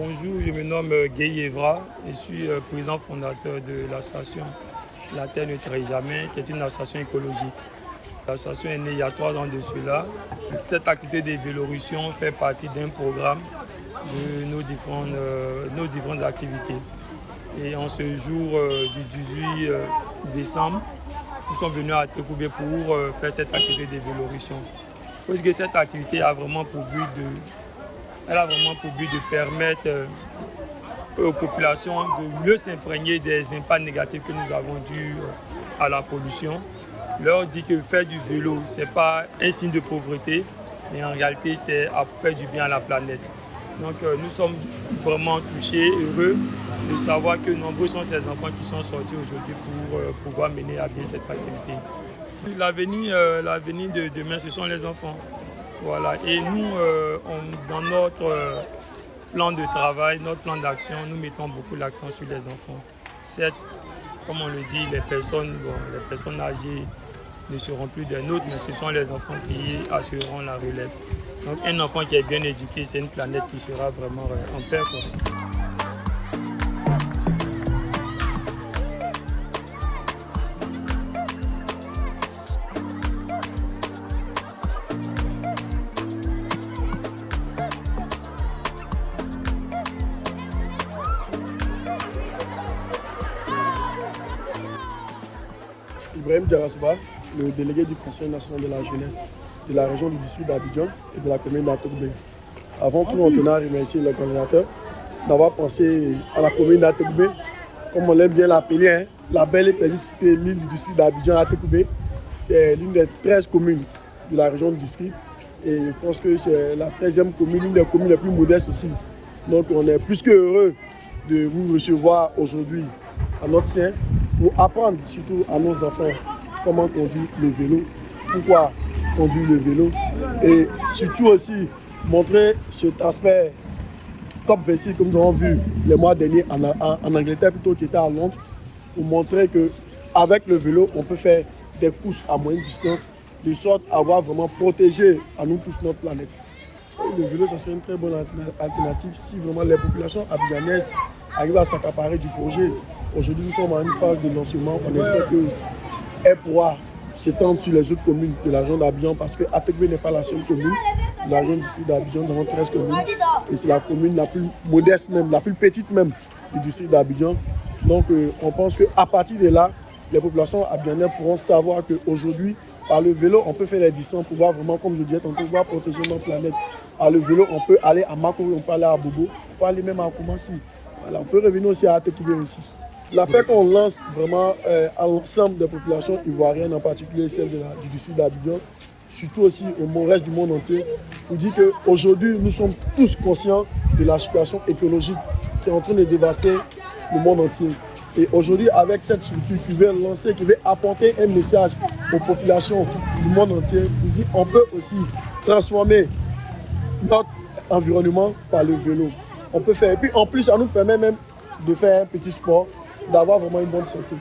Bonjour, je me nomme Guy Evra. Je suis président fondateur de l'association La Terre ne trahit jamais, qui est une association écologique. L'association est née il y a 3 ans de cela. Cette activité de Vélorution fait partie d'un programme de nos différentes activités. Et en ce jour du 18 décembre, nous sommes venus à Tekoubé pour faire cette activité de Vélorution. Je pense que cette activité a vraiment pour but de permettre aux populations de mieux s'imprégner des impacts négatifs que nous avons dus à la pollution. Leur dit que faire du vélo, ce n'est pas un signe de pauvreté, mais en réalité, c'est faire du bien à la planète. Donc nous sommes vraiment touchés, heureux de savoir que nombreux sont ces enfants qui sont sortis aujourd'hui pour pouvoir mener à bien cette activité. L'avenir de demain, ce sont les enfants. Voilà. Et nous, dans notre plan de travail, notre plan d'action, nous mettons beaucoup l'accent sur les enfants. Certes, comme on le dit, les personnes âgées ne seront plus des nôtres, mais ce sont les enfants qui assureront la relève. Donc un enfant qui est bien éduqué, c'est une planète qui sera vraiment en paix, quoi. Ibrahim Djarasouba, le délégué du Conseil national de la jeunesse de la région du district d'Abidjan et de la commune d'Atoubé. Avant tout, on tenait à remercier le coordinateur d'avoir pensé à la commune d'Atoubé, comme on l'aime bien l'appeler, la belle et paisible cité l'île du district d'Abidjan à Atoubé. C'est l'une des 13 communes de la région du district et je pense que c'est la 13e commune, l'une des communes les plus modestes aussi. Donc on est plus que heureux de vous recevoir aujourd'hui à notre sein pour apprendre surtout à nos enfants comment conduire le vélo, pourquoi conduire le vélo et surtout aussi montrer cet aspect COP26 que nous avons vu les mois derniers en Angleterre plutôt qu'il était à Londres pour montrer qu'avec le vélo on peut faire des courses à moyenne distance de sorte à avoir vraiment protégé à nous tous notre planète. Le vélo, ça c'est une très bonne alternative si vraiment les populations abidjanaises arrivent à s'accaparer du projet. Aujourd'hui, nous sommes en une phase de lancement. On espère qu'elle pourra s'étendre sur les autres communes de la région d'Abidjan parce que Atoubé n'est pas la seule commune. De la région d'ici d'Abidjan, nous avons 13 communes. Et c'est la commune la plus modeste même, la plus petite même du district d'Abidjan. Donc on pense qu'à partir de là, les populations abidjanaises pourront savoir qu'aujourd'hui, par le vélo, on peut faire les distances pour voir vraiment, comme je disais, on peut pouvoir protéger notre planète. Par le vélo, on peut aller à Makoro, on peut aller à Bobo, on peut aller même à Koumassi. Voilà, on peut revenir aussi à Atoubé aussi. L'appel qu'on lance vraiment à l'ensemble des populations ivoiriennes, en particulier celles du district d'Abidjan, surtout aussi au reste du monde entier, pour dire qu'aujourd'hui, nous sommes tous conscients de la situation écologique qui est en train de dévaster le monde entier. Et aujourd'hui, avec cette structure qui veut lancer, qui veut apporter un message aux populations du monde entier, pour dire qu'on peut aussi transformer notre environnement par le vélo. On peut faire. Et puis en plus, ça nous permet même de faire un petit sport, d'avoir vraiment une bonne santé.